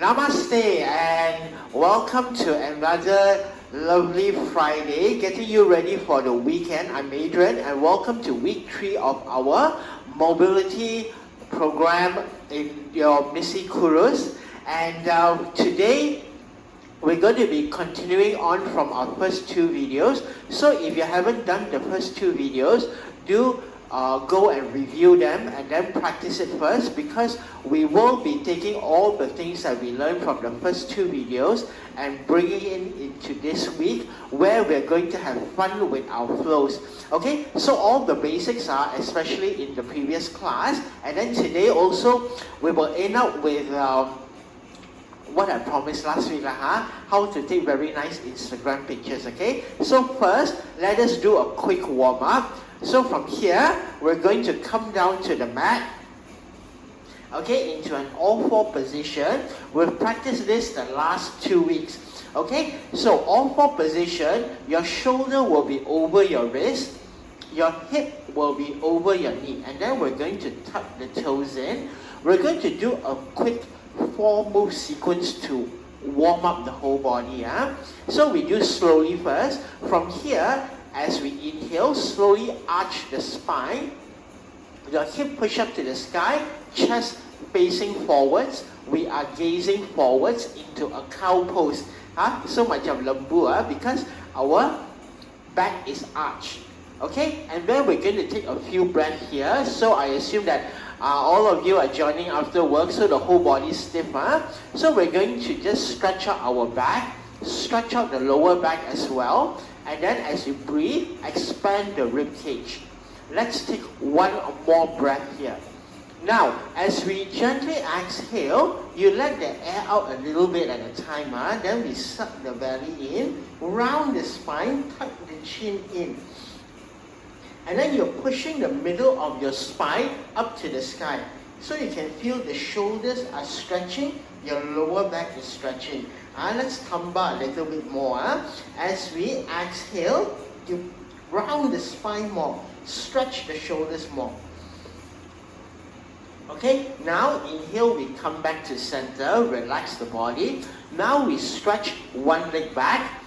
Namaste and welcome to another lovely Friday, getting you ready for the weekend. I'm Adrian and welcome to week 3 of our mobility program in your Misi Kurus. And today we're going to be continuing on from our first 2 videos. So if you haven't done the first 2 videos, do go and review them and then practice it first, because we will be taking all the things that we learned from the first 2 videos and bringing it into this week, where we're going to have fun with our flows. Okay, so all the basics are especially in the previous class, and then today also we will end up with what I promised last week, how to take very nice Instagram pictures. Okay, so first let us do a quick warm-up. So from here, we're going to come down to the mat, okay, into an all-4 position. We've practiced this the last 2 weeks, okay? So all-4 position, your shoulder will be over your wrist, your hip will be over your knee, and then we're going to tuck the toes in. We're going to do a quick 4-move sequence to warm up the whole body. So we do slowly first. From here, as we inhale, slowly arch the spine. Your hip push up to the sky, chest facing forwards. We are gazing forwards into a cow pose. So much of lembu, because our back is arched. Okay, and then we're going to take a few breaths here. So I assume that all of you are joining after work, so the whole body is stiff. So we're going to just stretch out our back, stretch out the lower back as well. And then as you breathe, expand the rib cage. Let's take one more breath here. Now, as we gently exhale, you let the air out a little bit at a time. Then we suck the belly in, round the spine, tuck the chin in. And then you're pushing the middle of your spine up to the sky. So you can feel the shoulders are stretching, your lower back is stretching. Let's tumba a little bit more. As we exhale, you round the spine more, stretch the shoulders more. Okay, now inhale, we come back to center, relax the body. Now we stretch one leg back,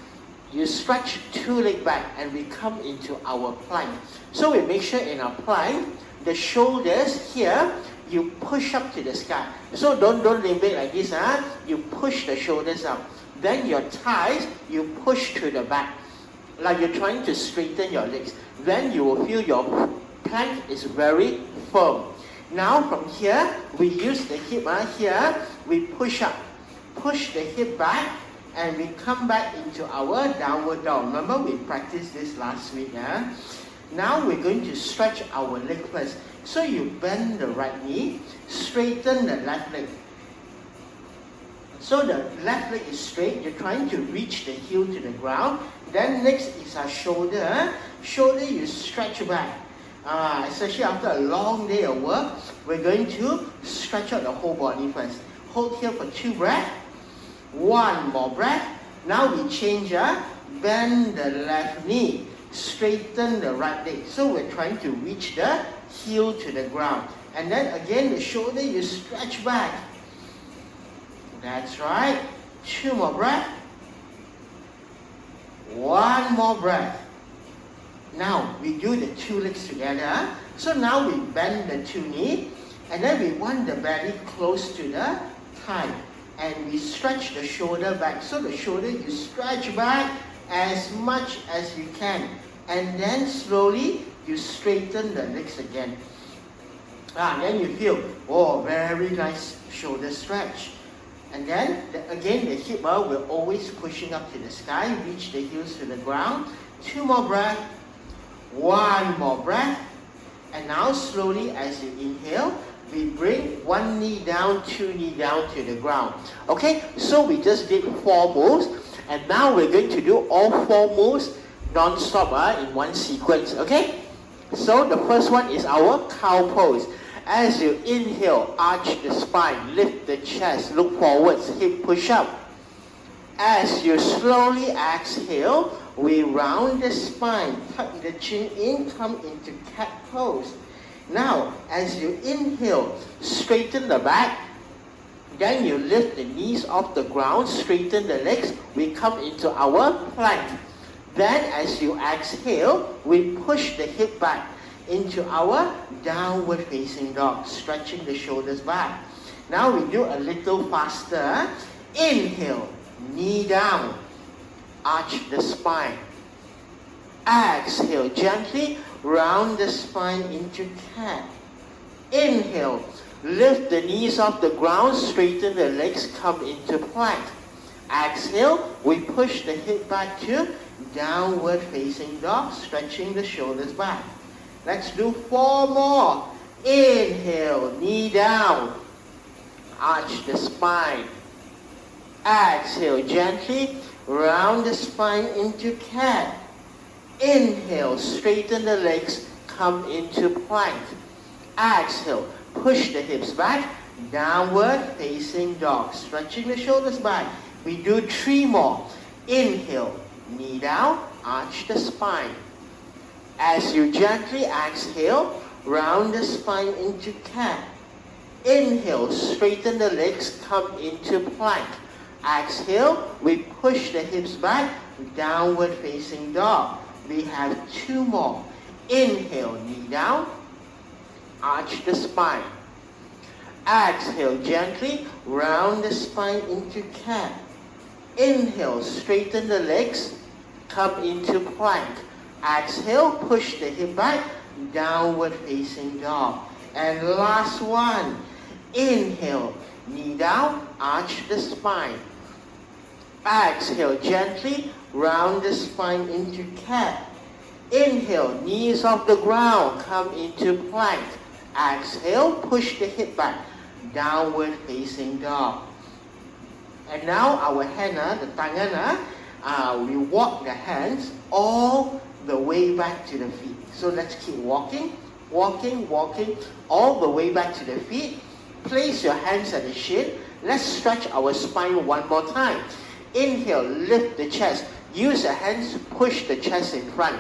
you stretch 2 legs back, and we come into our plank. So we make sure in our plank, the shoulders here, you push up to the sky. So don't leave it like this. You push the shoulders up. Then your thighs, you push to the back, like you're trying to straighten your legs. Then you will feel your plank is very firm. Now from here, we use the hip. Here, we push up. Push the hip back, and we come back into our downward dog. Remember, we practiced this last week. Now we're going to stretch our leg first. So you bend the right knee, straighten the left leg. So the left leg is straight, you're trying to reach the heel to the ground. Then next is our shoulder. Shoulder, you stretch back. Especially after a long day of work, we're going to stretch out the whole body first. Hold here for 2 breaths. 1 more breath. Now we change, bend the left knee, straighten the right leg. So we're trying to reach the heel to the ground. And then again, the shoulder, you stretch back. That's right. 2 more breaths. 1 more breath. Now we do the 2 legs together. So now we bend the 2 knees, and then we want the belly close to the thigh, and we stretch the shoulder back. So the shoulder, you stretch back as much as you can, and then slowly you straighten the legs again. Then you feel, very nice shoulder stretch. And then again, the hip will always pushing up to the sky, reach the heels to the ground. 2 more breaths. 1 more breath. And now slowly as you inhale, we bring 1 knee down, 2 knee down to the ground. Okay, so we just did 4 moves, and now we're going to do all 4 moves non-stop in one sequence. Okay, so the first one is our cow pose. As you inhale, arch the spine, lift the chest, look forwards, hip push up. As you slowly exhale, we round the spine, tuck the chin in, come into cat pose. Now, as you inhale, straighten the back, Then you lift the knees off the ground, straighten the legs. We come into our plank. Then as you exhale, we push the hip back into our downward facing dog, stretching the shoulders back. Now we do a little faster. Inhale, knee down, arch the spine. Exhale, gently round the spine into cat. Inhale, lift the knees off the ground, straighten the legs, come into plank. Exhale, we push the hip back to downward facing dog, stretching the shoulders back. Let's do 4 more. Inhale, knee down, arch the spine. Exhale, gently round the spine into cat. Inhale, straighten the legs, come into plank. Exhale, push the hips back, downward facing dog, stretching the shoulders back. We do 3 more. Inhale, knee down, arch the spine. As you gently exhale, round the spine into cat. Inhale, straighten the legs, come into plank. Exhale, we push the hips back, downward facing dog. We have 2 more. Inhale, knee down, arch the spine. Exhale, gently round the spine into cat. Inhale, straighten the legs, come into plank. Exhale, push the hip back, downward facing dog. And last one. Inhale, knee down, arch the spine. Exhale, gently round the spine into cat. Inhale, knees off the ground, come into plank. Exhale, push the hip back, downward facing dog. And now our hand, the tangan, we walk the hands all the way back to the feet. So let's keep walking, walking, walking, all the way back to the feet. Place your hands at the shin. Let's stretch our spine one more time. Inhale, lift the chest. Use the hands to push the chest in front.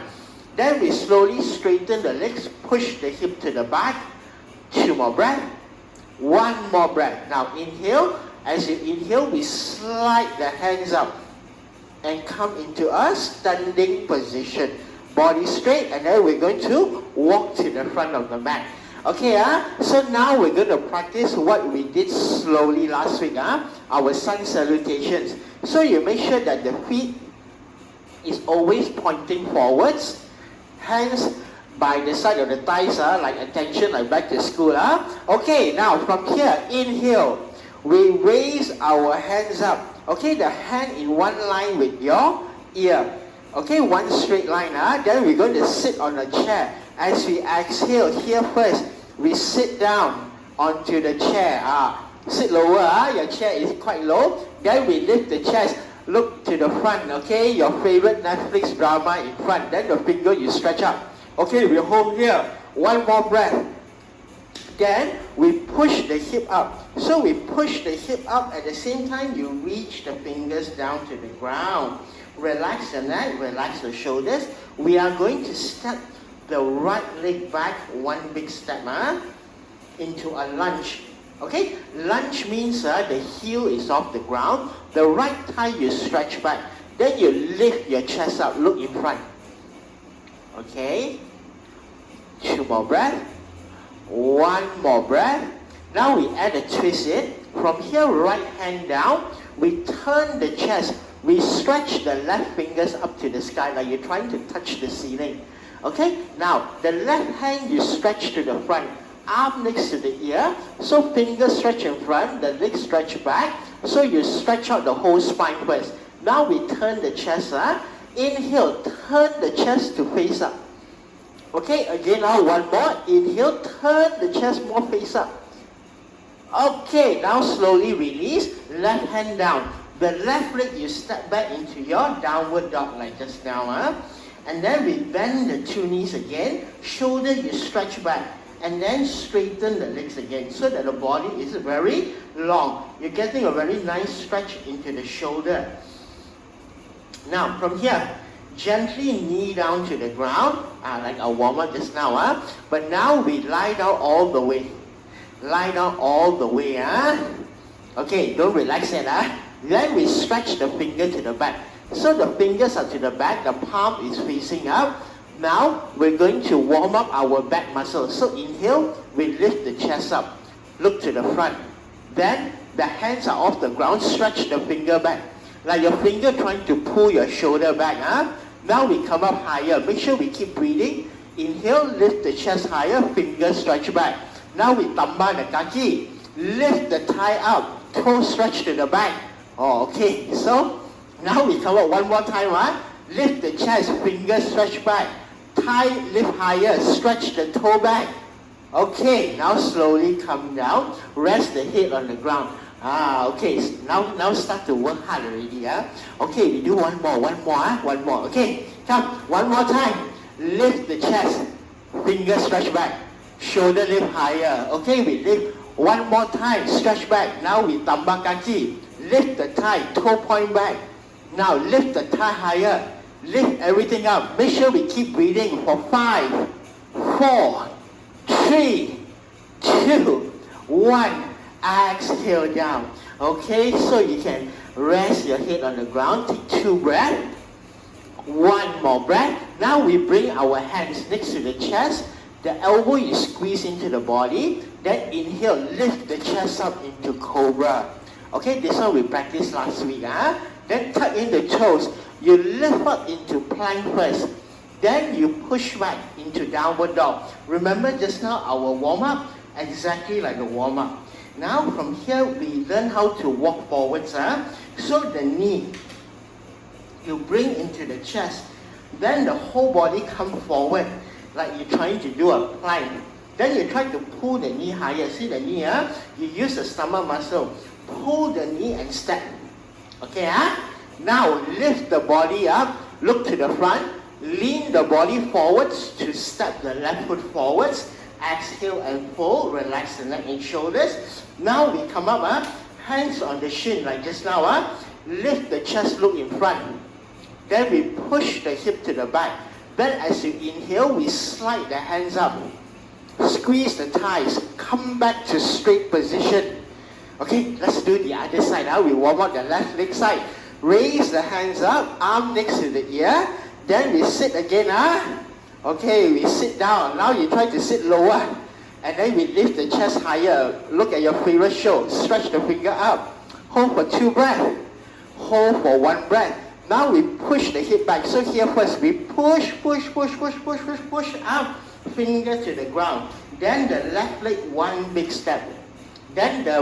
Then we slowly straighten the legs, push the hip to the back. 2 more breaths. 1 more breath. Now inhale. As you inhale, we slide the hands up and come into a standing position. Body straight, and then we're going to walk to the front of the mat. Okay, so now we're going to practice what we did slowly last week, our sun salutations. So you make sure that the feet is always pointing forwards, hands by the side of the thighs, like attention, like back to school. Okay, now from here, inhale, we raise our hands up. Okay, the hand in one line with your ear. Okay, one straight line. Then we're going to sit on a chair. As we exhale, here first, we sit down onto the chair. Sit lower, your chair is quite low. Then we lift the chest, look to the front, okay? Your favorite Netflix drama in front. Then the finger you stretch up. Okay, we hold here. 1 more breath. Then we push the hip up. So we push the hip up, at the same time you reach the fingers down to the ground. Relax the neck, relax the shoulders. We are going to step the right leg back, 1 big step into a lunge. Okay, lunge means the heel is off the ground. The right thigh you stretch back. Then you lift your chest up, look in front. Okay, 2 more breaths. 1 more breath. Now we add a twist in. From here, right hand down. We turn the chest. We stretch the left fingers up to the sky like you're trying to touch the ceiling. Okay, now the left hand you stretch to the front. Arm next to the ear. So fingers stretch in front, the legs stretch back. So you stretch out the whole spine first. Now we turn the chest. Inhale, turn the chest to face up. Okay, again now 1 more. Inhale, turn the chest more face up. Okay, now slowly release. Left hand down. The left leg you step back into your downward dog like just now. And then we bend the 2 knees again. Shoulder you stretch back. And then straighten the legs again so that the body is very long. You're getting a very nice stretch into the shoulder. Now from here, gently knee down to the ground, like a warm-up just now. But now we lie down all the way. Lie down all the way. Okay, don't relax it. Then we stretch the finger to the back. So the fingers are to the back, the palm is facing up. Now we're going to warm up our back muscles. So inhale, we lift the chest up. Look to the front. Then the hands are off the ground, stretch the finger back. Like your finger trying to pull your shoulder back. Now we come up higher. Make sure we keep breathing. Inhale, lift the chest higher, fingers stretch back. Now we tamba the kaki. Lift the thigh up, toe stretch to the back. Oh, okay. So now we come up one more time. Lift the chest, fingers stretch back. Thigh lift higher, stretch the toe back. Okay, now slowly come down. Rest the head on the ground. Okay, now start to work hard already. Okay, we do one more. Okay, come, one more time. Lift the chest, fingers stretch back. Shoulder lift higher. Okay, we lift one more time, stretch back. Now we tamba kaki. Lift the thigh, toe point back. Now lift the thigh higher. Lift everything up. Make sure we keep breathing for 5, 4, 3, 2, 1. Exhale down. Okay, so you can rest your head on the ground. Take 2 breaths. 1 more breath. Now we bring our hands next to the chest. The elbow you squeeze into the body. Then inhale, lift the chest up into Cobra. Okay, this one we practiced last week. Then tuck in the toes. You lift up into plank first. Then you push back into downward dog. Remember just now our warm-up? Exactly like the warm-up. Now from here we learn how to walk forwards. So the knee, you bring into the chest. Then the whole body come forward like you're trying to do a plank. Then you try to pull the knee higher. See the knee? You use the stomach muscle. Pull the knee and step. Okay? Now lift the body up. Look to the front. Lean the body forwards to step the left foot forwards. Exhale and fold. Relax the neck and shoulders. Now we come up. Hands on the shin like just now. Lift the chest, look in front. Then we push the hip to the back. Then as you inhale, we slide the hands up. Squeeze the thighs. Come back to straight position. Okay, let's do the other side. We warm up the left leg side. Raise the hands up, arm next to the ear. Then we sit again. Okay, we sit down. Now you try to sit lower. And then we lift the chest higher. Look at your favorite show. Stretch the finger up. Hold for 2 breaths. Hold for 1 breath. Now we push the hip back. So here first we push up. Finger to the ground. Then the left leg, 1 big step. Then the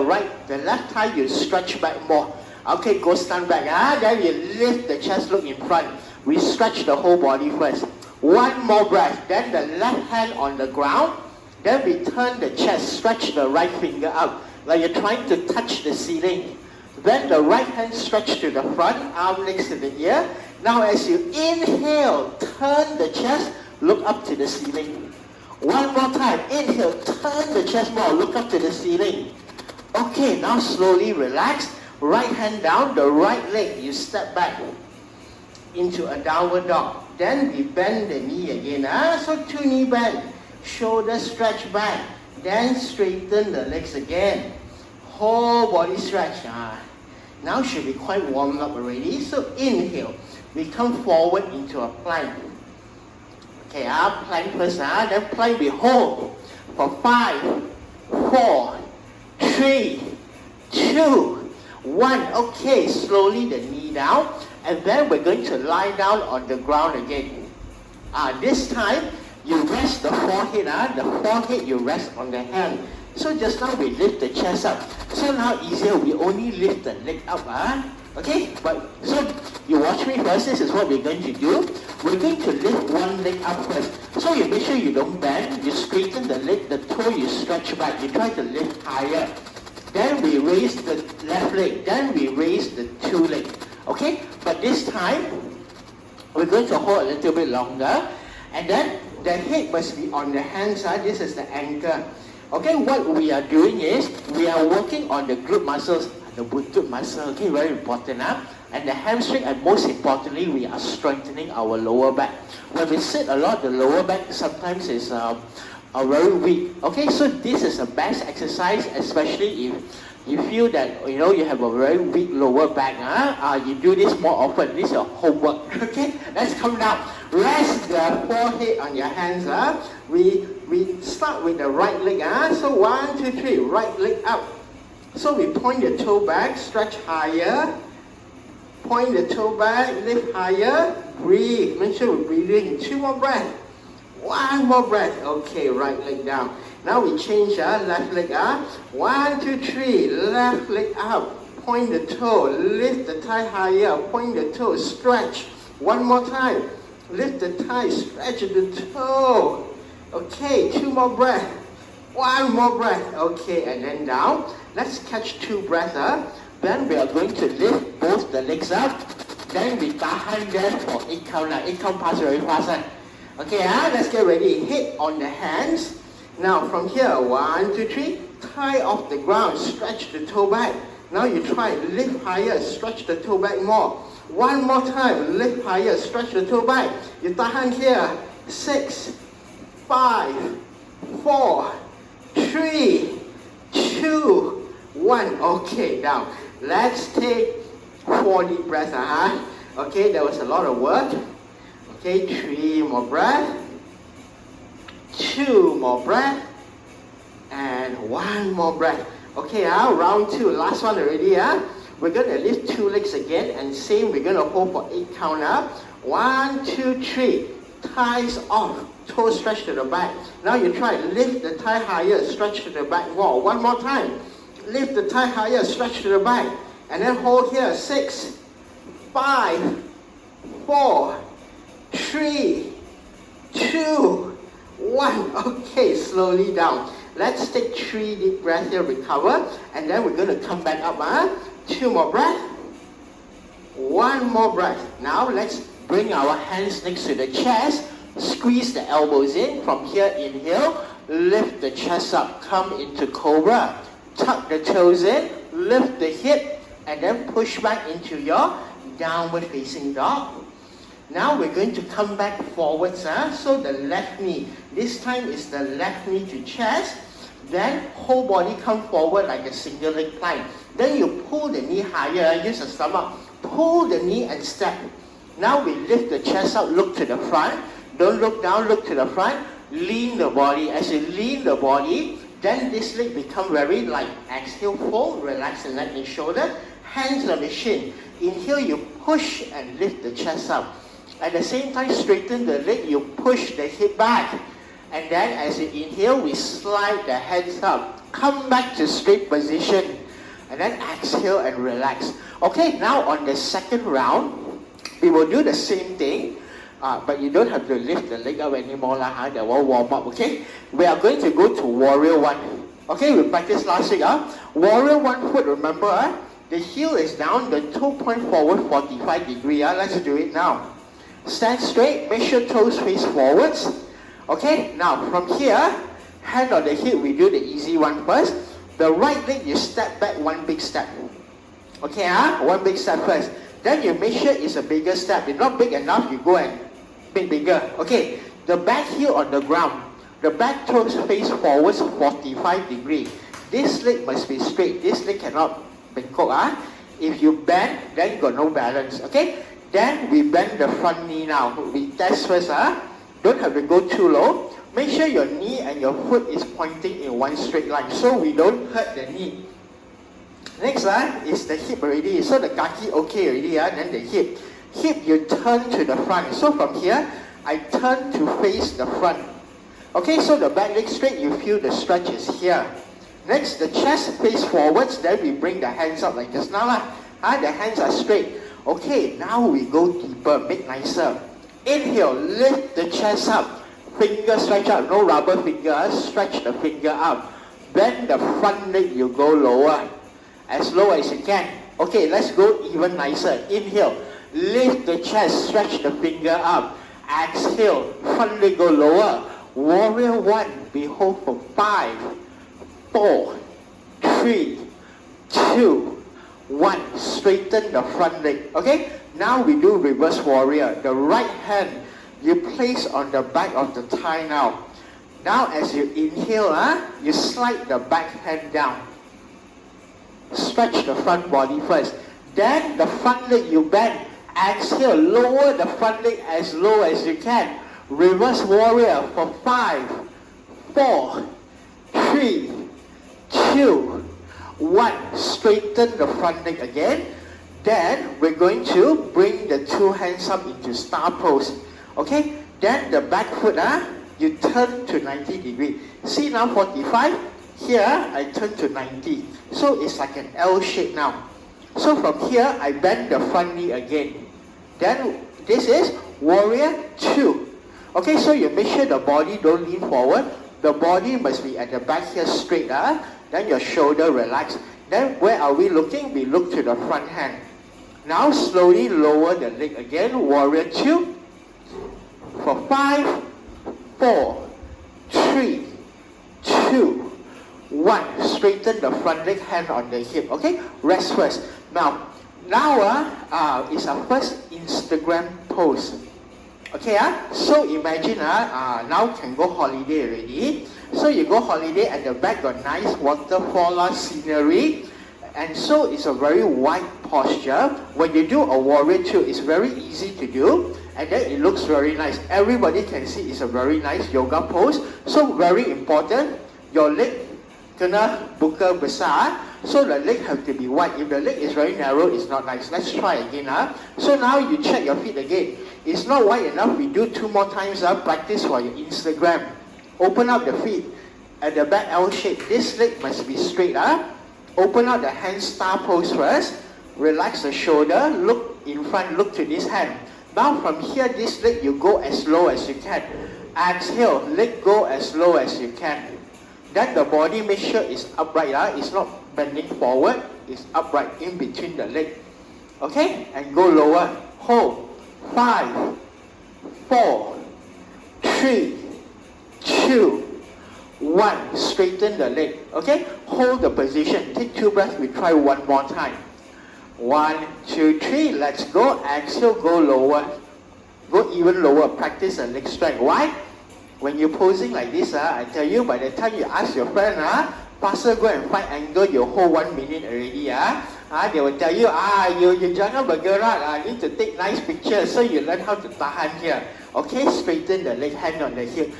left thigh you stretch back more. Okay, go stand back. Then you lift the chest, look in front. We stretch the whole body first. 1 more breath. Then the left hand on the ground. Then we turn the chest, stretch the right finger up. Like you're trying to touch the ceiling. Then the right hand stretch to the front, arm next to the ear. Now as you inhale, turn the chest, look up to the ceiling. 1 more time. Inhale, turn the chest more, look up to the ceiling. Okay, now slowly relax. Right hand down, the right leg, you step back into a downward dog. Then we bend the knee again. So 2 knee bend. Shoulder stretch back. Then straighten the legs again. Whole body stretch. Now should be quite warmed up already. So inhale. We come forward into a plank. Okay, plank first. Then plank we hold for 5, 4, 3, 2, 1. Okay, slowly the knee down. And then we're going to lie down on the ground again. This time, you rest the forehead. The forehead you rest on the hand. So just now we lift the chest up. So now easier, we only lift the leg up. Okay, but so you watch me first. This is what we're going to do. We're going to lift 1 leg up first. So you make sure you don't bend. You straighten the leg, the toe you stretch back. You try to lift higher. Then we raise the left leg. Then we raise the 2 legs. Okay, but this time we're going to hold a little bit longer. And then the head must be on the hands. This is the anchor. Okay, what we are doing is we are working on the glute muscles, the buttut muscle. Okay, very important. And the hamstring, and most importantly, we are strengthening our lower back. When we sit a lot, the lower back sometimes is very weak. Okay, so this is the best exercise, especially if you feel that, you have a very weak lower back, you do this more often. This is your homework. Okay, let's come down. Rest the forehead on your hands. We start with the right leg. So 1, 2, 3, right leg up. So we point the toe back, stretch higher. Point the toe back, lift higher. Breathe. Make sure we're breathing. 2 more breaths. 1 more breath. Okay, right leg down. Now we change left leg up. 1, 2, 3, left leg up. Point the toe, lift the thigh higher. Point the toe, stretch. 1 more time. Lift the thigh, stretch the toe. Okay, 2 more breaths. 1 more breath. Okay, and then down. Let's catch 2 breaths. Then we are going to lift both the legs up. Then we tahan there for 8 count. 8 count pass very fast. Okay, let's get ready. Head on the hands. Now from here, 1, 2, 3, tie off the ground, stretch the toe back. Now you try, lift higher, stretch the toe back more. 1 more time, lift higher, stretch the toe back. You tahan here, 6, 5, 4, 3, 2, 1. Okay, down. Let's take 4 deep breaths. Okay, that was a lot of work. Okay, 3 more breaths. 2 more breath, and 1 more breath. Okay, round 2, last one already. We're going to lift 2 legs again, and same, we're going to hold for 8 count up. 1, 2, 3, thighs off, toes stretch to the back. Now you try, lift the thigh higher, stretch to the back more. 1 more time, lift the thigh higher, stretch to the back, and then hold here. 6, 5, 4, 3, 2, 1. Okay, slowly down. Let's take 3 deep breaths here, recover, and then we're going to come back up. 2 more breaths. 1 more breath. Now let's bring our hands next to the chest. Squeeze the elbows in. From here, inhale. Lift the chest up. Come into Cobra. Tuck the toes in. Lift the hip, and then push back into your downward facing dog. Now we're going to come back forwards. So the left knee. This time is the left knee to chest. Then whole body come forward like a single leg plank. Then you pull the knee higher. Use the stomach. Pull the knee and step. Now we lift the chest up. Look to the front. Don't look down. Look to the front. Lean the body. As you lean the body, then this leg become very light. Exhale, fold. Relax the neck and shoulder. Hands on the shin. Inhale, you push and lift the chest up. At the same time, straighten the leg, you push the hip back. And then as you inhale, we slide the hands up. Come back to straight position. And then exhale and relax. Okay, now on the second round, we will do the same thing. But you don't have to lift the leg up anymore. That will warm up, okay? We are going to go to Warrior 1. Okay, we practiced last week. Warrior 1 foot, remember? The heel is down, the toe point forward 45 degrees. Let's do it now. Stand straight, make sure toes face forwards. Okay, now from here, hand on the hip, we do the easy one first. The right leg, you step back 1 big step. Okay, 1 big step first. Then you make sure it's a bigger step. If not big enough, you go and make bigger. Okay, the back heel on the ground. The back toes face forwards 45 degrees. This leg must be straight. This leg cannot bengkok. If you bend, then you got no balance. Okay? Then we bend the front knee now. We test first. Don't have to go too low. Make sure your knee and your foot is pointing in one straight line so we don't hurt the knee. Next is the hip already. So the kaki okay already. Then the hip. Hip you turn to the front. So from here, I turn to face the front. Okay, so the back leg straight, you feel the stretch is here. Next, the chest face forwards. Then we bring the hands up like just now. The hands are straight. Okay, now we go deeper, make nicer. Inhale, lift the chest up. Finger stretch out, no rubber finger. Stretch the finger up. Bend the front leg, you go lower. As low as you can. Okay, let's go even nicer. Inhale, lift the chest, stretch the finger up. Exhale, front leg go lower. Warrior 1, we hold for 5, 4, 3, 2, 1. Straighten the front leg. Okay? Now we do reverse warrior. The right hand you place on the back of the thigh now. Now as you inhale, you slide the back hand down. Stretch the front body first. Then the front leg you bend. Exhale, lower the front leg as low as you can. Reverse warrior for 5, 4, 3, 2, 1. Straighten the front leg again. Then we're going to bring the two hands up into star pose. Okay? Then the back foot, you turn to 90 degrees. See now 45? Here, I turn to 90. So it's like an L shape now. So from here, I bend the front knee again. Then this is warrior 2. Okay, so you make sure the body don't lean forward. The body must be at the back here straight. Then your shoulder relax. Then where are we looking? We look to the front hand. Now slowly lower the leg again. Warrior 2. For 5, 4, 3, 2, 1. Straighten the front leg, hand on the hip. Okay, rest first. Now is our first Instagram pose. Okay, so imagine now can go holiday already. So you go holiday, at the back got nice waterfall scenery, and so it's a very wide posture. When you do a warrior 2, it's very easy to do, and then it looks very nice. Everybody can see it's a very nice yoga pose. So very important, your leg kena buka besar, so the leg have to be wide. If the leg is very narrow, it's not nice. Let's try again. So now you check your feet again. It's not wide enough. We do 2 more times. Practice for your Instagram. Open up the feet at the back L shape. This leg must be straight. Open up the hand, star pose first. Relax the shoulder. Look in front. Look to this hand. Now from here, this leg you go as low as you can. Exhale. Leg go as low as you can. Then the body, make sure it's upright. It's not bending forward. It's upright in between the leg. Okay? And go lower. Hold. 5, 4, 3, 2, 1. Straighten the leg. Okay? Hold the position. Take 2 breaths. We try 1 more time. 1, 2, 3. Let's go. Exhale. Go lower. Go even lower. Practice the leg strength. Why? When you're posing like this, I tell you, by the time you ask your friend, Pastor, go and find angle, you hold 1 minute already. They will tell you, you jangan bergerak, need to take nice pictures, so you learn how to tahan here. Okay, straighten the leg, hand on the hip.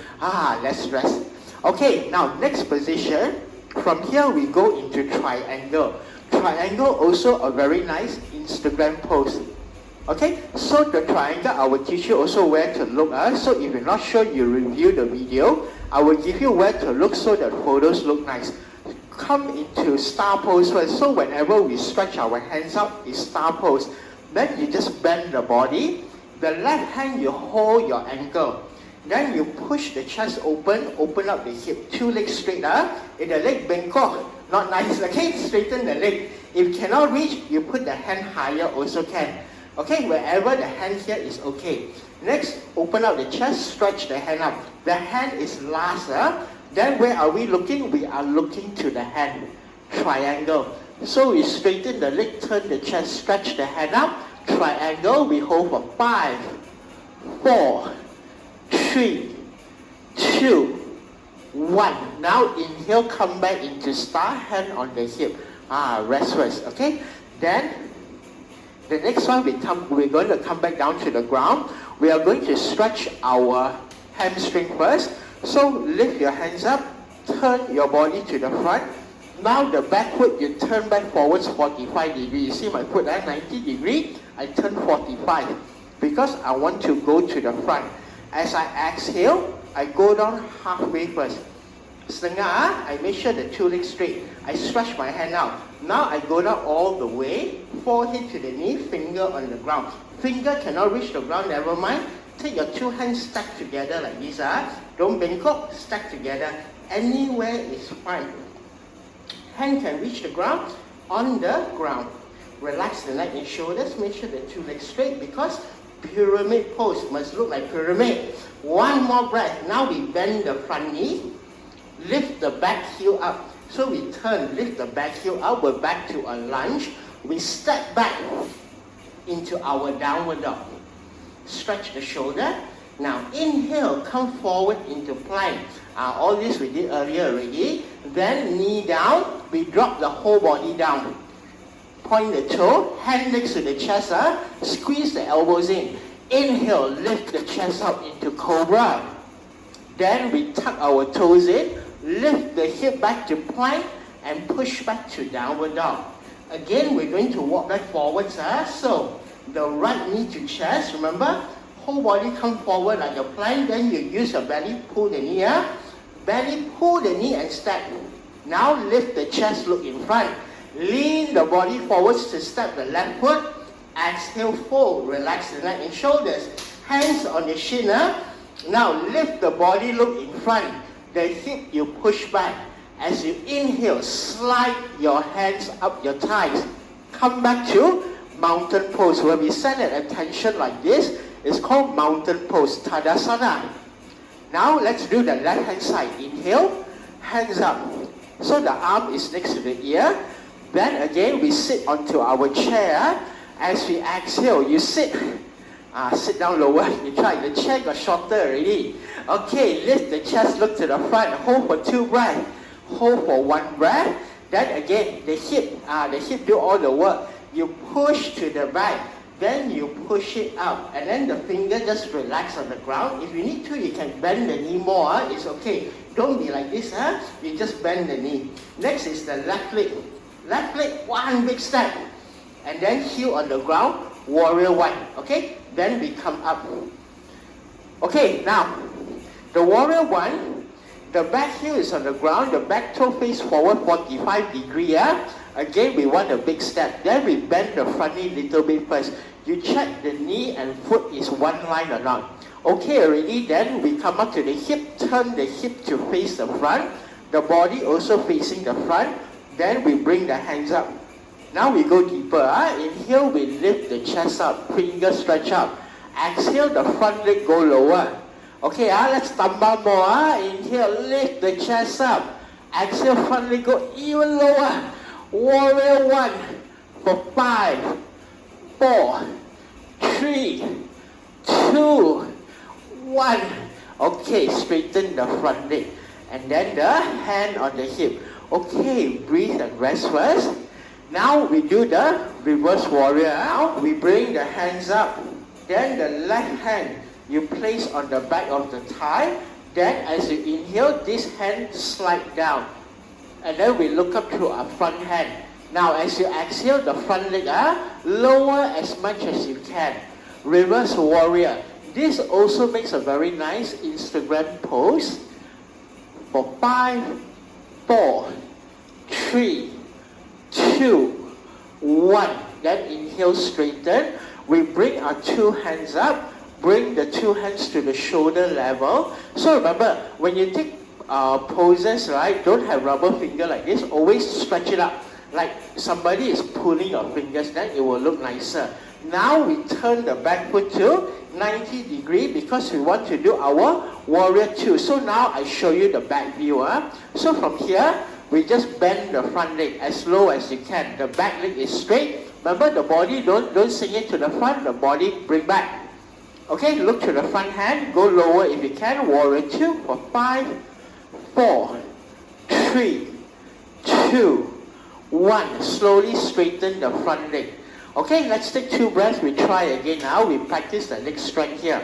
Let's rest. Okay, now next position. From here we go into triangle. Triangle also a very nice Instagram pose. Okay, so the triangle, I will teach you also where to look. So if you're not sure, you review the video. I will give you where to look so that photos look nice. Come into star pose first. So whenever we stretch our hands up, it's star pose. Then you just bend the body. The left hand, you hold your ankle. Then you push the chest open up the hip. 2 legs straight. If the leg bengkok, not nice. Okay, straighten the leg. If cannot reach, you put the hand higher also can. Okay, wherever the hand here is okay. Next, open up the chest, stretch the hand up. The hand is last. Then where are we looking? We are looking to the hand. Triangle. So we straighten the leg, turn the chest, stretch the hand up. Triangle, we hold for 5, 4, 3, 2, 1. Now inhale, come back into star, hand on the hip. Rest first, okay? Then the next one, we're going to come back down to the ground. We are going to stretch our hamstring first. So lift your hands up, turn your body to the front. Now the back foot, you turn back forwards 45 degrees. You see my foot at 90 degrees, I turn 45 because I want to go to the front. As I exhale, I go down halfway first. Setengah, I make sure the 2 legs straight. I stretch my hand out. Now I go down all the way, forehead to the knee, finger on the ground. Finger cannot reach the ground, never mind. Take your 2 hands stacked together like this. Don't bengkok, stack together. Anywhere is fine. Hand can reach the ground, on the ground. Relax the neck and shoulders, make sure the 2 legs straight because pyramid pose must look like pyramid. 1 more breath. Now we bend the front knee. Lift the back heel up. So we turn, lift the back heel up. We're back to a lunge. We step back into our downward dog. Stretch the shoulder. Now inhale, come forward into plank. All this we did earlier already. Then knee down, we drop the whole body down. Point the toe, hand next to the chest, squeeze the elbows in. Inhale, lift the chest up into Cobra. Then we tuck our toes in, lift the hip back to plank, and push back to downward dog. Again, we're going to walk back forwards. So, the right knee to chest, remember? Whole body come forward like a plank, then you use your belly, pull the knee. Belly, pull the knee and step. Now lift the chest, look in front. Lean the body forwards to step the left foot. Exhale, fold, relax the neck and shoulders. Hands on the shin. Now lift the body, look in front. The hip you push back. As you inhale, slide your hands up your thighs. Come back to mountain pose. Where we send an attention like this, it's called mountain pose, Tadasana. Now let's do the left hand side. Inhale, hands up. So the arm is next to the ear. Then again, we sit onto our chair. As we exhale, you sit. Sit down lower. You try. The chair got shorter already. Okay, lift the chest, look to the front. Hold for 2 breaths. Hold for 1 breath. Then again, the hip do all the work. You push to the back. Then you push it up. And then the finger just relax on the ground. If you need to, you can bend the knee more. It's okay. Don't be like this. You just bend the knee. Next is the left leg. Left leg, 1 big step. And then heel on the ground, warrior 1. Okay? Then we come up. Okay, now, the warrior 1, the back heel is on the ground, the back toe face forward 45 degrees. Again, we want a big step. Then we bend the front knee a little bit first. You check the knee and foot is one line or not. Okay, already, then we come up to the hip, turn the hip to face the front. The body also facing the front. Then we bring the hands up. Now we go deeper. Inhale, we lift the chest up, fingers stretch up. Exhale, the front leg go lower. Okay, let's tumble more. Inhale, lift the chest up. Exhale, front leg go even lower. Warrior 1 for 5, 4, 3, 2, 1. Okay, straighten the front leg. And then the hand on the hip. Okay, breathe and rest first. Now we do the reverse warrior. Now we bring the hands up. Then the left hand you place on the back of the thigh. Then as you inhale, this hand slide down. And then we look up through our front hand. Now as you exhale, the front leg, lower as much as you can. Reverse warrior. This also makes a very nice Instagram pose. For 5, 4, 3, 2, 1. Then inhale, straighten. We bring our 2 hands up. Bring the 2 hands to the shoulder level. So remember, when you take poses, right, don't have rubber finger like this. Always stretch it up. Like somebody is pulling your fingers, then it will look nicer. Now we turn the back foot to 90 degrees because we want to do our warrior 2. So now I show you the back view. So from here, we just bend the front leg as low as you can. The back leg is straight. Remember, the body, don't sing it to the front. The body bring back. Okay, look to the front hand. Go lower if you can. Warrior 2 for 5, 4, 3, 2, 1. Slowly straighten the front leg. Okay, let's take 2 breaths. We try again now. We practice the leg strength here.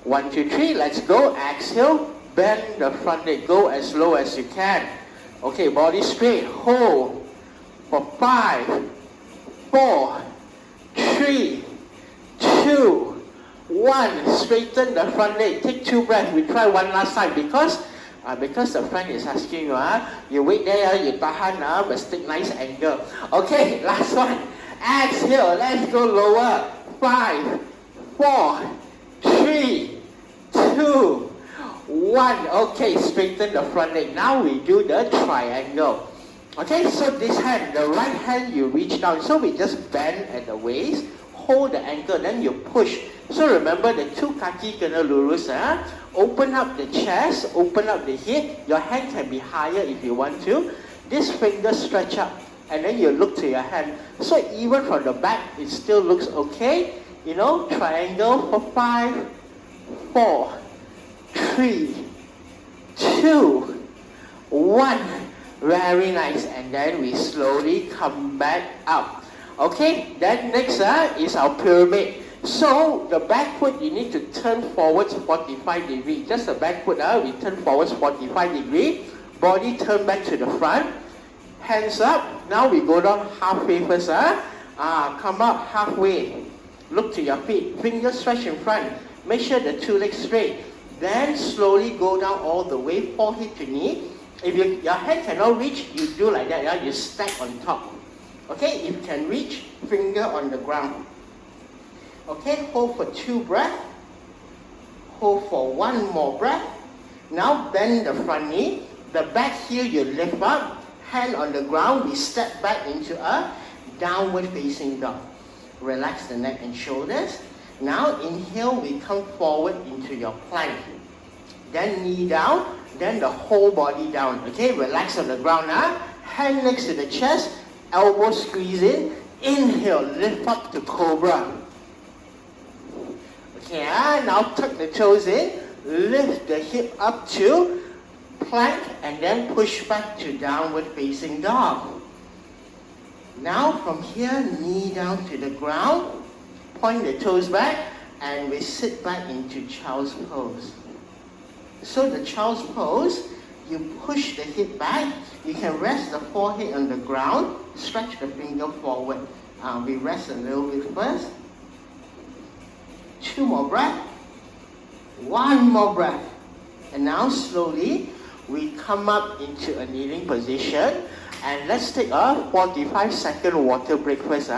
1, 2, 3. Let's go. Exhale. Bend the front leg. Go as low as you can. Okay, body straight. Hold for 5, 4, 3, 2, 1. Straighten the front leg. Take 2 breaths. We try one last time because the friend is asking you, you wait there, you tahan, but stick nice angle. Okay, last one. Exhale. Let's go lower. 5, 4, 3, 2, 1. Okay, straighten the front leg. Now we do the triangle. Okay, so this hand, the right hand you reach down. So we just bend at the waist, hold the ankle, then you push. So remember the 2 kaki kena lurus. Open up the chest, open up the hip. Your hand can be higher if you want to. This finger stretch up, and then you look to your hand. So even from the back, it still looks okay. You know, triangle for 5, 4, 3, 2, 1. Very nice. And then we slowly come back up. Okay, then next is our pyramid. So the back foot you need to turn forwards 45 degrees. Just the back foot, we turn forwards 45 degrees. Body turn back to the front. Hands up. Now we go down halfway first. Come up halfway. Look to your feet. Fingers stretch in front. Make sure the two legs straight. Then slowly go down all the way, forehead to knee. If your head cannot reach, you do like that. You stack on top. Okay, if you can reach, finger on the ground. Okay, hold for 2 breaths. Hold for 1 more breath. Now bend the front knee. The back heel you lift up. Hand on the ground. We step back into a downward facing dog. Relax the neck and shoulders. Now inhale, we come forward into your plank. Then knee down. Then the whole body down. Okay, relax on the ground. Hand next to the chest. Elbow squeeze in. Inhale, lift up to Cobra. Okay, now tuck the toes in. Lift the hip up to plank. And then push back to downward facing dog. Now from here, knee down to the ground. Point the toes back. And we sit back into child's pose. So the child's pose, you push the hip back. You can rest the forehead on the ground. Stretch the finger forward. We rest a little bit first. 2 more breaths. 1 more breath. And now slowly, we come up into a kneeling position. And let's take a 45-second water break first.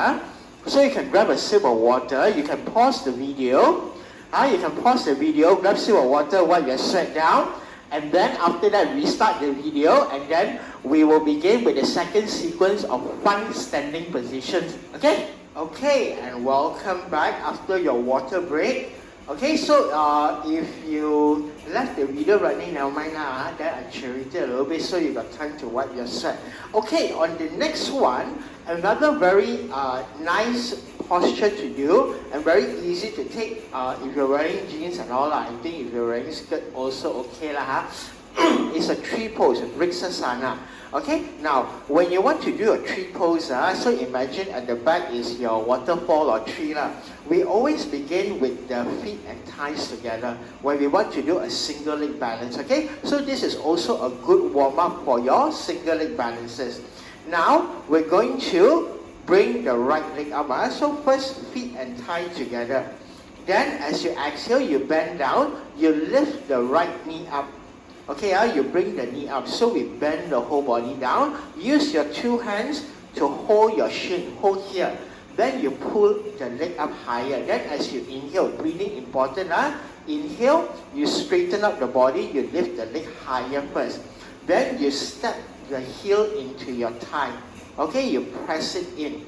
So you can grab a sip of water. You can pause the video. You can pause the video, grab a sip of water while you're sat down. And then after that, restart the video. And then we will begin with the second sequence of fun standing positions. Okay? Okay, and welcome back after your water break. Okay, so if you left the video running, never mind now, then I cherry-it a little bit so you got time to wipe your sweat. Okay, on the next one, another very nice posture to do and very easy to take if you're wearing jeans and all. I think if you're wearing skirt also okay lah. It's a tree pose, Tadasana. Okay, now when you want to do a tree pose, so imagine at the back is your waterfall or tree lah. We always begin with the feet and thighs together when we want to do a single leg balance. Okay, so this is also a good warm up for your single leg balances. Now we're going to bring the right leg up. So first feet and thigh together. Then as you exhale, you bend down, you lift the right knee up. Okay, you bring the knee up. So we bend the whole body down. Use your 2 hands to hold your shin, hold here. Then you pull the leg up higher. Then as you inhale, breathing important. Inhale, you straighten up the body, you lift the leg higher first. Then you step the heel into your thigh. Okay, you press it in.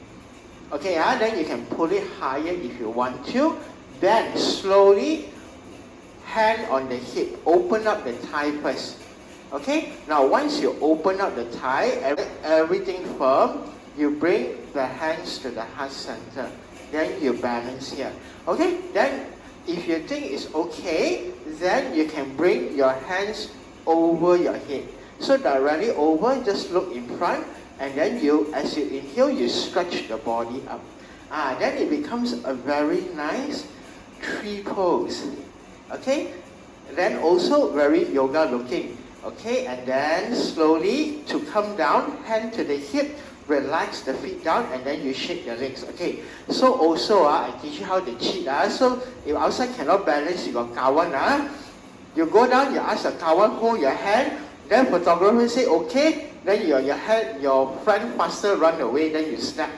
Okay, then you can pull it higher if you want to. Then slowly, hand on the hip, open up the thigh first. Okay, now once you open up the thigh, everything firm, you bring the hands to the heart center. Then you balance here. Okay, then if you think it's okay, then you can bring your hands over your head. So directly over, just look in front, and then as you inhale, you stretch the body up. Then it becomes a very nice tree pose. Okay, then also very yoga looking. Okay, and then slowly to come down, hand to the hip, relax the feet down, and then you shake your legs. Okay, so also I teach you how to cheat. So if outside cannot balance, you got kawan. You go down, you ask the kawan hold your hand, then photographer say okay, then your friend faster run away, then you snap.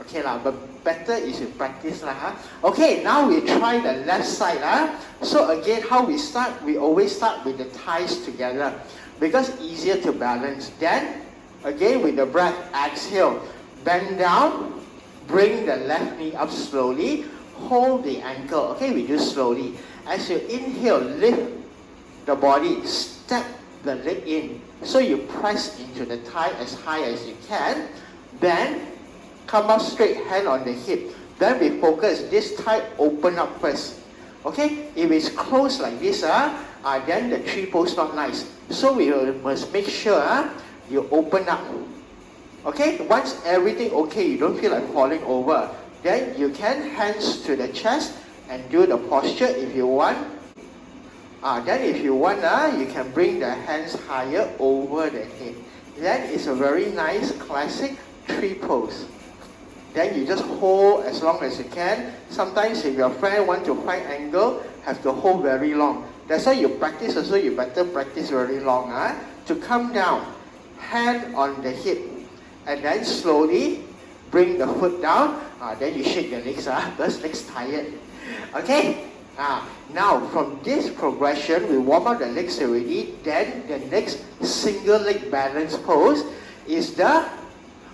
Okay lah, but better is you practice lah. Okay, now we try the left side. So again, how we start? We always start with the thighs together because easier to balance. Then again with the breath, exhale, bend down, bring the left knee up slowly, hold the ankle. Okay, we do slowly. As you inhale, lift the body, step the leg in. So you press into the thigh as high as you can. Then come up straight, hand on the hip. Then we focus, this thigh open up first. Okay, if it's closed like this, then the tree pose not nice. So we must make sure you open up. Okay, once everything okay, you don't feel like falling over, then you can hands to the chest and do the posture if you want. Then if you want, you can bring the hands higher over the head. Then it's a very nice classic tree pose. Then you just hold as long as you can. Sometimes if your friend want to find angle, have to hold very long. That's why you practice also, you better practice very long. To come down, hand on the hip. And then slowly bring the foot down. Then you shake the legs, because legs tired. Okay? Now from this progression, we warm up the legs already. Then the next single leg balance pose is the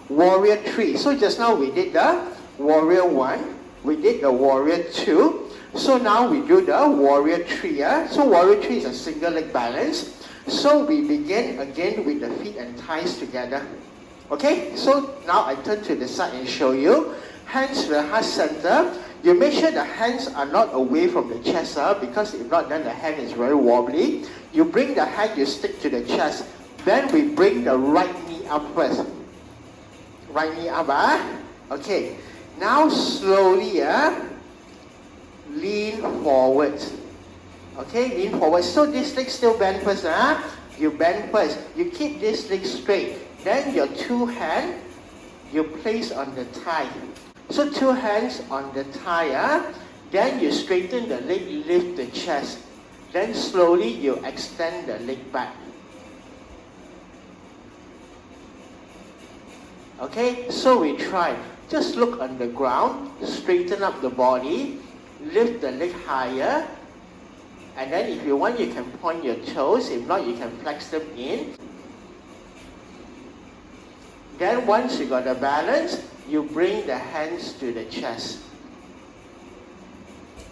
warrior 3. So just now we did the warrior 1, we did the warrior 2. So now we do the warrior 3. So warrior 3 is a single leg balance. So we begin again with the feet and thighs together. Okay, so now I turn to the side and show you. Hands to the heart center. You make sure the hands are not away from the chest, because if not, then the hand is very wobbly. You bring the hand, you stick to the chest. Then we bring the right knee up first. Right knee up, Okay, now slowly, lean forward. Okay, lean forward. So this leg still bend first, You bend first. You keep this leg straight. Then your two hands, you place on the thigh. So two hands on the thigh, Then you straighten the leg, lift the chest. Then slowly you extend the leg back. Okay, so we try. Just look on the ground, straighten up the body, lift the leg higher. And then if you want, you can point your toes. If not, you can flex them in. Then once you got the balance, you bring the hands to the chest.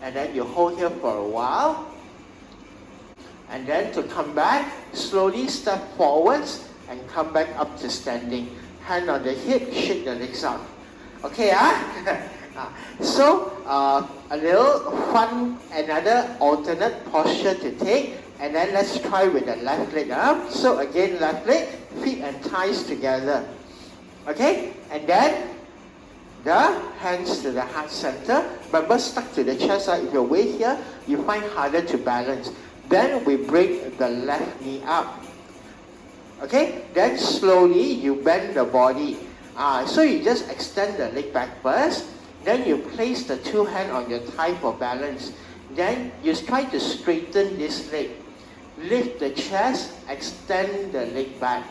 And then you hold here for a while. And then to come back, slowly step forwards and come back up to standing. Hand on the hip, shake the legs out. Okay, So, a little fun, another alternate posture to take. And then let's try with the left leg. So again, left leg, feet and thighs together. Okay, and then the hands to the heart center. Remember, stuck to the chest. If you're way here, you find harder to balance. Then we bring the left knee up. Okay, then slowly you bend the body. So you just extend the leg back first. Then you place the two hands on your thigh for balance. Then you try to straighten this leg. Lift the chest, extend the leg back.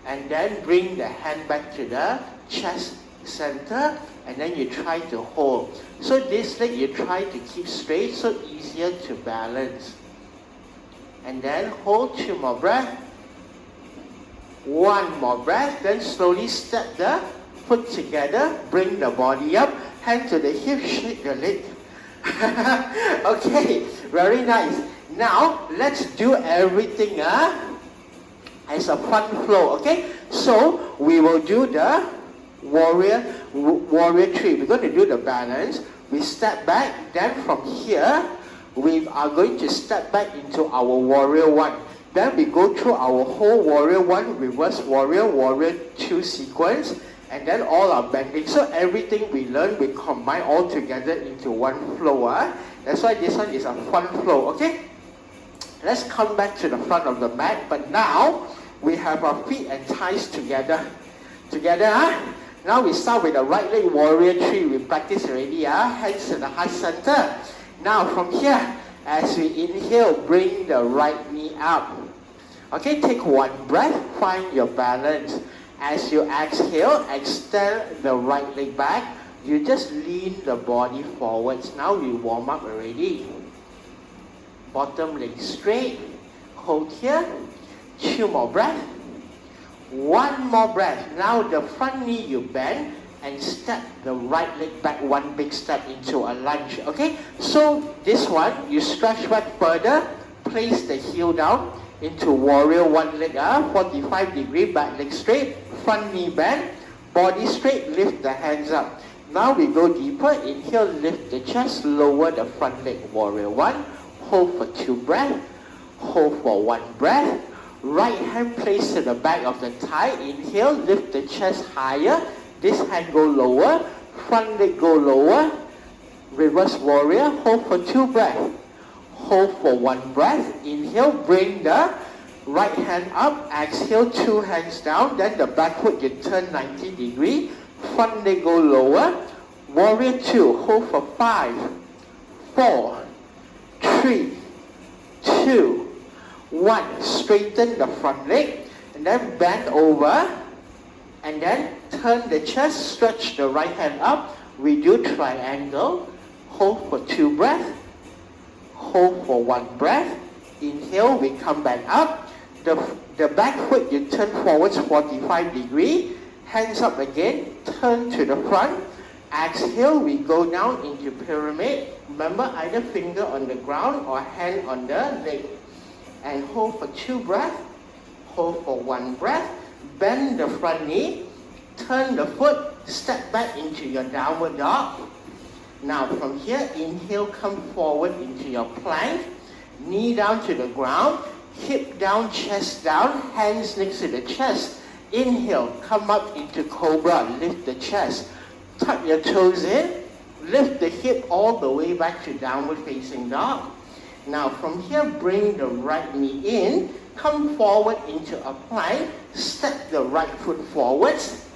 And then bring the hand back to the chest center, and then you try to hold. So this leg you try to keep straight, so easier to balance. And then hold 2 more breaths. 1 more breath. Then slowly step the foot together, bring the body up, hand to the hip, shake the leg. Okay, very nice. Now let's do everything as a fun flow, okay? So we will do the warrior 3. We're going to do the balance. We step back, then from here, we are going to step back into our warrior 1. Then we go through our whole warrior 1, reverse warrior 2 sequence, and then all our bending. So everything we learn, we combine all together into one flow. That's why this one is a fun flow, okay? Let's come back to the front of the mat, but now we have our feet and thighs together. Now we start with the right leg warrior 3. We practice already, hands to the heart center. Now from here, as we inhale, bring the right knee up. Okay, take 1 breath, find your balance. As you exhale, extend the right leg back. You just lean the body forwards. Now we warm up already. Bottom leg straight. Hold here. 2 more breaths. 1 more breath. Now the front knee you bend and step the right leg back 1 big step into a lunge. Okay? So this one, you stretch back further, place the heel down into warrior 1 leg, 45 degree, back leg straight, front knee bend, body straight, lift the hands up. Now we go deeper. Inhale, lift the chest, lower the front leg. Warrior 1. Hold for 2 breaths. Hold for 1 breath. Right hand placed to the back of the thigh. Inhale, lift the chest higher. This hand go lower. Front leg go lower. Reverse warrior. Hold for 2 breaths. Hold for 1 breath. Inhale, bring the right hand up. Exhale, 2 hands down. Then the back foot you turn 90 degrees. Front leg go lower. Warrior 2. Hold for 5, 4, 3, 2, 1. Straighten the front leg. And then bend over. And then turn the chest. Stretch the right hand up. We do triangle. Hold for 2 breaths. Hold for 1 breath. Inhale, we come back up. The back foot you turn forwards 45 degrees. Hands up again. Turn to the front. Exhale, we go down into pyramid. Remember, either finger on the ground or hand on the leg. And hold for 2 breaths. Hold for 1 breath. Bend the front knee. Turn the foot. Step back into your downward dog. Now from here, inhale, come forward into your plank. Knee down to the ground. Hip down, chest down. Hands next to the chest. Inhale, come up into Cobra. Lift the chest. Tuck your toes in. Lift the hip all the way back to downward facing dog. Now from here, bring the right knee in. Come forward into a plank. Step the right foot forwards.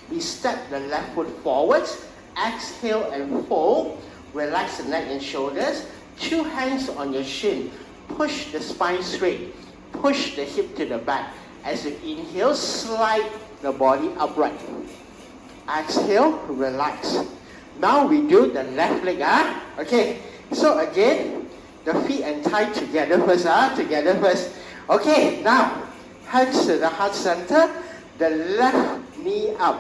We step the left foot forwards. Exhale and fold. Relax the neck and shoulders. 2 hands on your shin. Push the spine straight. Push the hip to the back. As you inhale, slide the body upright. Exhale, relax. Now we do the left leg. Okay, so again, the feet and thigh together first. Together first. Okay, now, hands to the heart center. The left knee up.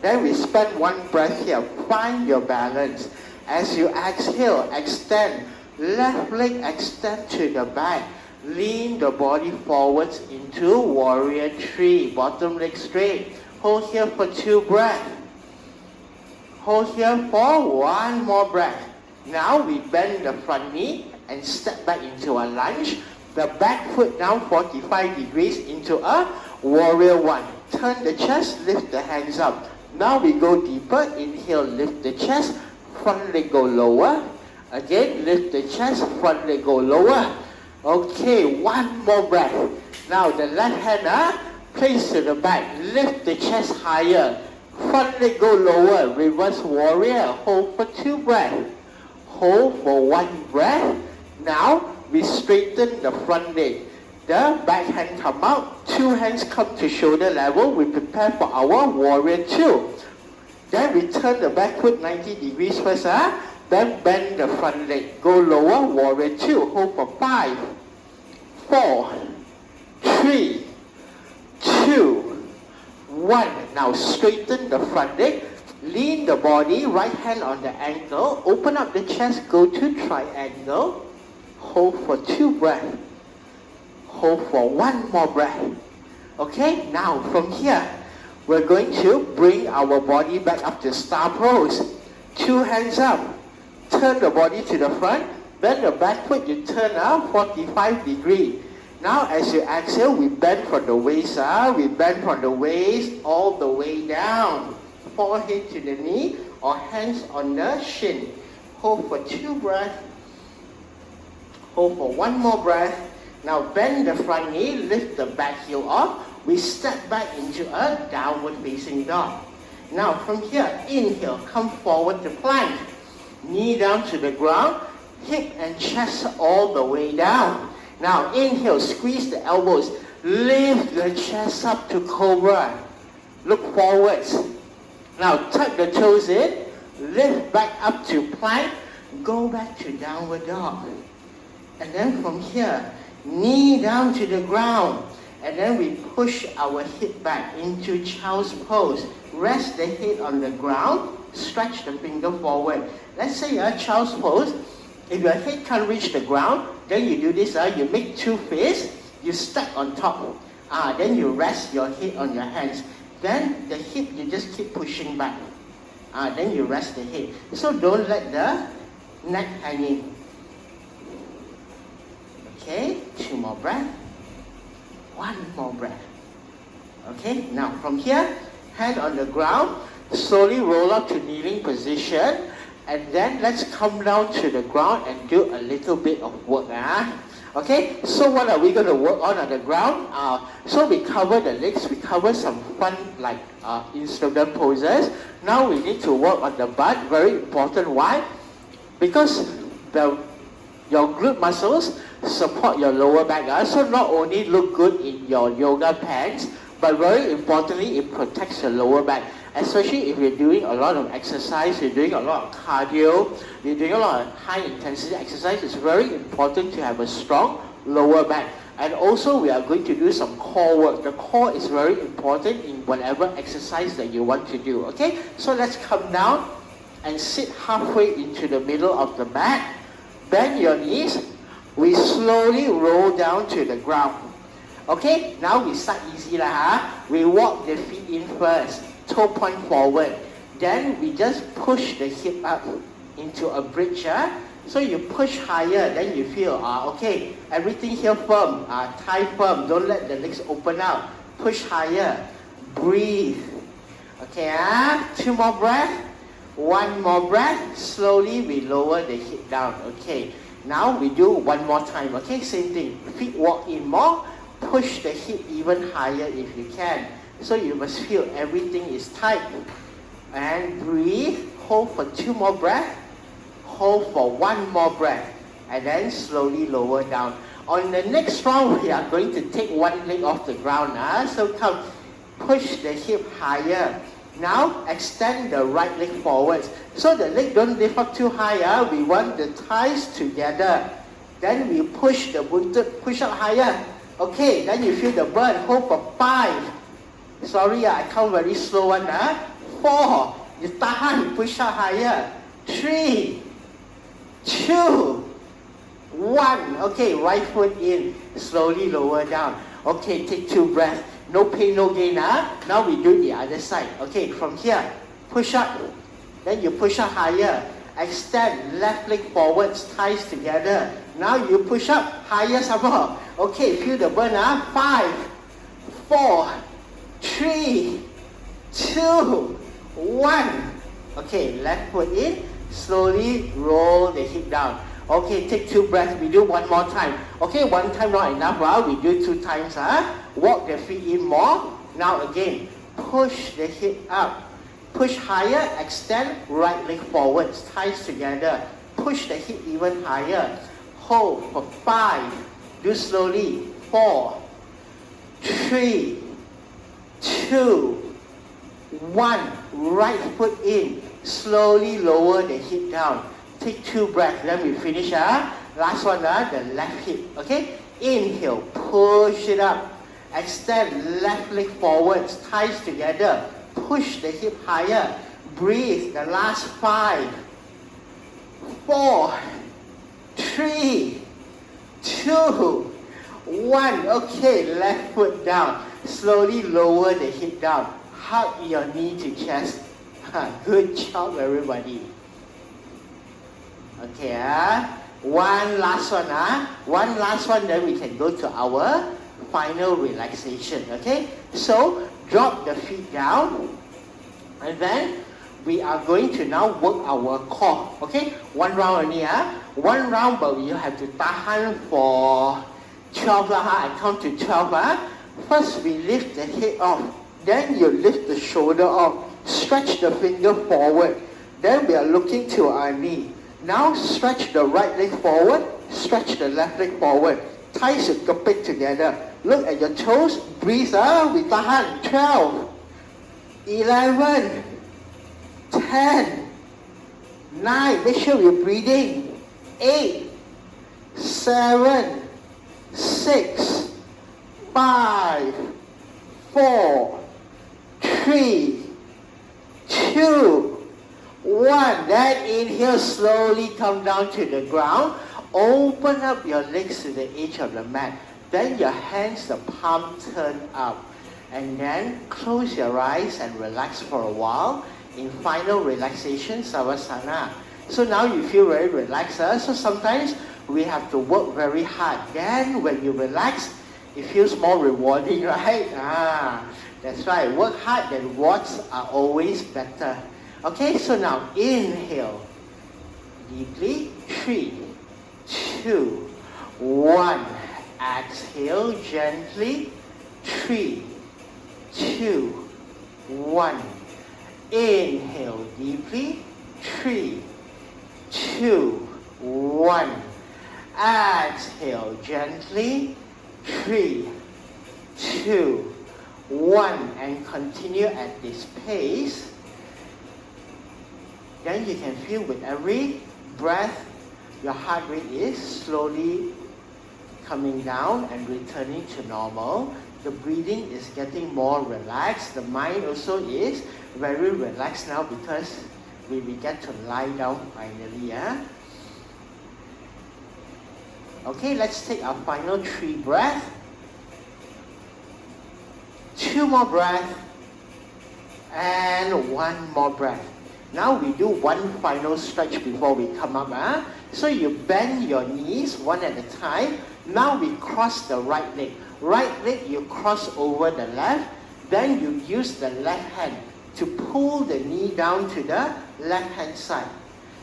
Then we spend 1 breath here. Find your balance. As you exhale, extend. Left leg extend to the back. Lean the body forwards into warrior 3. Bottom leg straight. Hold here for 2 breaths. Hold here for 1 more breath. Now we bend the front knee and step back into a lunge. The back foot down 45 degrees into a warrior 1. Turn the chest, lift the hands up. Now we go deeper. Inhale, lift the chest. Front leg go lower. Again, lift the chest. Front leg go lower. Okay, 1 more breath. Now the left hand, place to the back. Lift the chest higher. Front leg go lower. Reverse warrior. Hold for 2 breaths. Hold for 1 breath. Now we straighten the front leg. The back hand come out. 2 hands come to shoulder level. We prepare for our warrior 2. Then we turn the back foot 90 degrees first. Then bend the front leg. Go lower, warrior 2. Hold for 5, 4, 3, 2, 1. Now straighten the front leg. Lean the body. Right hand on the ankle. Open up the chest. Go to triangle. Hold for 2 breaths. Hold for 1 more breath. Okay, now from here, we're going to bring our body back up to star pose. 2 hands up. Turn the body to the front. Bend the back foot, you turn up 45 degrees. Now as you exhale, we bend from the waist. We bend from the waist all the way down. Forehead to the knee or hands on the shin. Hold for 2 breaths. Hold for 1 more breath. Now bend the front knee, lift the back heel off. We step back into a downward facing dog. Now from here, inhale, come forward to plank. Knee down to the ground, hip and chest all the way down. Now inhale, squeeze the elbows, lift the chest up to Cobra. Look forwards. Now tuck the toes in, lift back up to plank, go back to downward dog. And then from here, knee down to the ground. And then we push our hip back into child's pose. Rest the head on the ground, stretch the finger forward. Let's say child's pose. If your head can't reach the ground, then you do this, you make 2 fists, you stack on top. Then you rest your head on your hands. Then the hip, you just keep pushing back. Then you rest the head. So don't let the neck hanging. Okay, 2 more breaths. 1 more breath. Okay, now from here, hand on the ground, slowly roll up to kneeling position, and then let's come down to the ground and do a little bit of work. Okay, so what are we going to work on the ground? So we cover the legs, we cover some fun like instrument poses. Now we need to work on the butt, very important. Why? Because your glute muscles support your lower back. So not only look good in your yoga pants, but very importantly, it protects your lower back. Especially if you're doing a lot of exercise, you're doing a lot of cardio, you're doing a lot of high intensity exercise, it's very important to have a strong lower back. And also we are going to do some core work. The core is very important in whatever exercise that you want to do. Okay, so let's come down and sit halfway into the middle of the mat. Bend your knees. We slowly roll down to the ground. Okay, now we start easy lah. We walk the feet in first, toe point forward. Then we just push the hip up into a bridge. So you push higher, then you feel, okay, everything here firm, tie firm, don't let the legs open out. Push higher, breathe. Okay, 2 more breaths, 1 more breath, slowly we lower the hip down. Okay, now we do 1 more time. Okay, same thing, feet walk in more, push the hip even higher if you can. So you must feel everything is tight. And breathe, hold for 2 more breaths. Hold for 1 more breath, and then slowly lower down. On the next round, we are going to take one leg off the ground. So come, push the hip higher. Now extend the right leg forwards. So the leg don't lift up too high. We want the thighs together. Then we push the buntot, push up higher. Okay, then you feel the burn. Hold for 5. Sorry, I count very slow one. 4. You tahan, push up higher. 3, 2, 1. Okay, right foot in. Slowly lower down. Okay, take 2 breaths. No pain, no gain. Now we do the other side. Okay, from here, push up. Then you push up higher. Extend left leg forwards, thighs together. Now you push up higher some more. Okay, feel the burn. 5, 4, 3, 2, 1. Okay, left foot in. Slowly roll the hip down. Okay, take 2 breaths. We do 1 more time. Okay, 1 time not enough. We do 2 times. Walk the feet in more. Now again, push the hip up. Push higher, extend right leg forwards, thighs together. Push the hip even higher. Hold for 5. Do slowly. 4, 3, 2, 1. Right foot in. Slowly lower the hip down. Take 2 breaths, then we finish. Last one, the left hip. Okay? Inhale, push it up. Extend left leg forwards, thighs together. Push the hip higher. Breathe. The last 5, 4, 3, 2, 1. Okay, left foot down. Slowly lower the hip down. Hug your knee to chest. Good job, everybody. Okay, one last one. One last one, then we can go to our final relaxation. Okay, so drop the feet down, and then we are going to now work our core. Okay, 1 round only. 1 round, but you have to tahan for 12. I count to 12. First, we lift the head off. Then you lift the shoulder off. Stretch the finger forward. Then we are looking to our knee. Now stretch the right leg forward. Stretch the left leg forward. Thighs should compete together. Look at your toes. Breathe. We tahan. 12, 11, 10, 9. Make sure you're breathing. 8, 7, 6, 5, 4, 3, 2, 1. Then inhale, slowly come down to the ground. Open up your legs to the edge of the mat. Then your hands, the palm turn up. And then close your eyes and relax for a while in final relaxation, Savasana. So now you feel very relaxed. So sometimes we have to work very hard. Then when you relax, it feels more rewarding, right? That's right. Work hard, the rewards are always better. Okay, so now inhale deeply. 3, 2, 1. Exhale gently. 3, 2, 1. Inhale deeply. 3, 2, 1. Exhale gently. 3, 2, 1. And continue at this pace. Then you can feel with every breath, your heart rate is slowly coming down and returning to normal. The breathing is getting more relaxed. The mind also is very relaxed now because we get to lie down finally. Okay, let's take our final 3 breaths. 2 more breaths. And 1 more breath. Now we do one final stretch before we come up. So you bend your knees one at a time. Now we cross the right leg. Right leg you cross over the left. Then you use the left hand to pull the knee down to the left hand side.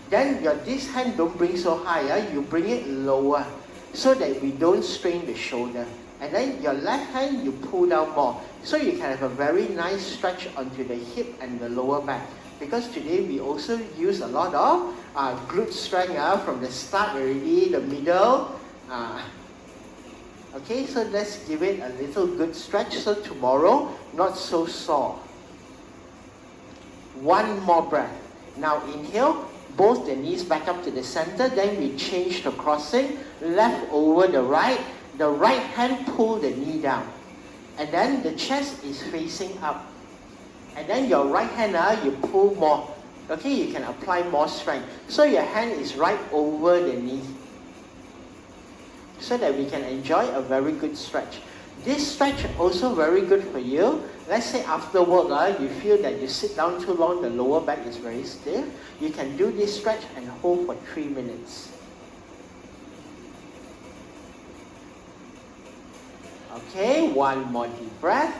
Then this hand don't bring so high. You bring it lower so that we don't strain the shoulder. And then your left hand you pull down more. So you can have a very nice stretch onto the hip and the lower back. Because today we also use a lot of glute strength from the start already, the middle. Okay, so let's give it a little good stretch so tomorrow not so sore. 1 more breath. Now inhale, both the knees back up to the center, then we change to crossing, left over the right hand pull the knee down. And then the chest is facing up. And then your right hand, you pull more. Okay, you can apply more strength. So your hand is right over the knee. So that we can enjoy a very good stretch. This stretch also very good for you. Let's say after work, you feel that you sit down too long, the lower back is very stiff. You can do this stretch and hold for 3 minutes. Okay, 1 more deep breath.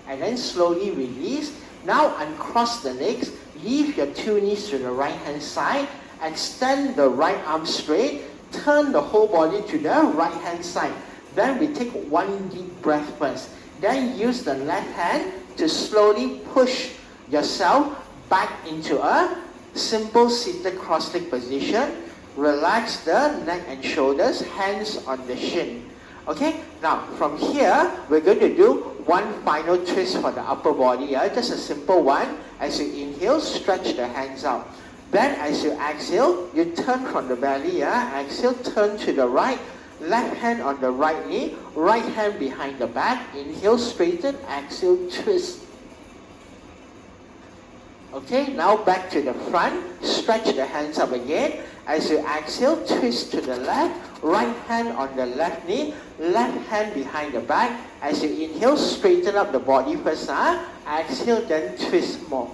And then slowly release. Now uncross the legs, leave your 2 knees to the right hand side, extend the right arm straight, turn the whole body to the right hand side. Then we take 1 deep breath first. Then use the left hand to slowly push yourself back into a simple seated cross-leg position. Relax the neck and shoulders, hands on the shin. Okay, now from here, we're going to do 1 final twist for the upper body. Just a simple one. As you inhale, stretch the hands out. Then as you exhale, you turn from the belly. Exhale, turn to the right. Left hand on the right knee. Right hand behind the back. Inhale, straighten. Exhale, twist. Okay, now back to the front. Stretch the hands up again. As you exhale, twist to the left. Right hand on the left knee. Left hand behind the back. As you inhale, straighten up the body first. Exhale, then twist more.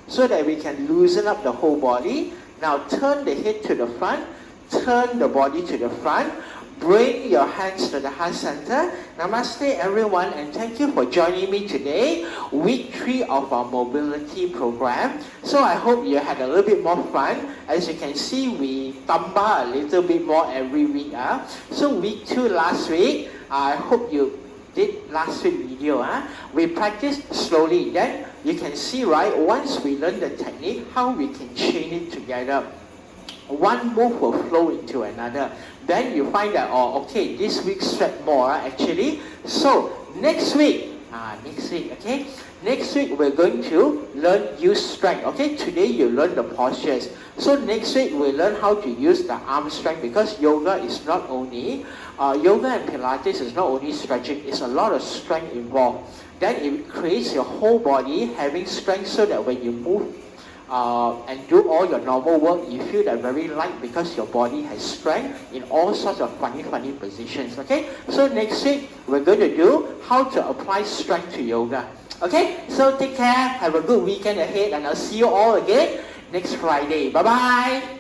So that we can loosen up the whole body. Now turn the head to the front. Turn the body to the front. Bring your hands to the heart center. Namaste everyone, and thank you for joining me today. Week 3 of our mobility program. So I hope you had a little bit more fun. As you can see, we tamba a little bit more every week. So week 2 last week, I hope you did last week video. We practiced slowly. Then you can see, right, once we learn the technique, how we can chain it together. One move will flow into another. Then you find that, okay, this week sweat more actually. So next week, okay? Next week we're going to learn use strength. Okay, today you learn the postures. So next week we'll learn how to use the arm strength, because yoga is not only, yoga and Pilates is not only stretching, it's a lot of strength involved. Then it creates your whole body having strength so that when you move and do all your normal work, you feel that very light because your body has strength in all sorts of funny positions. Okay, so next week we're going to do how to apply strength to yoga. Okay, so take care, have a good weekend ahead, and I'll see you all again next Friday. Bye bye.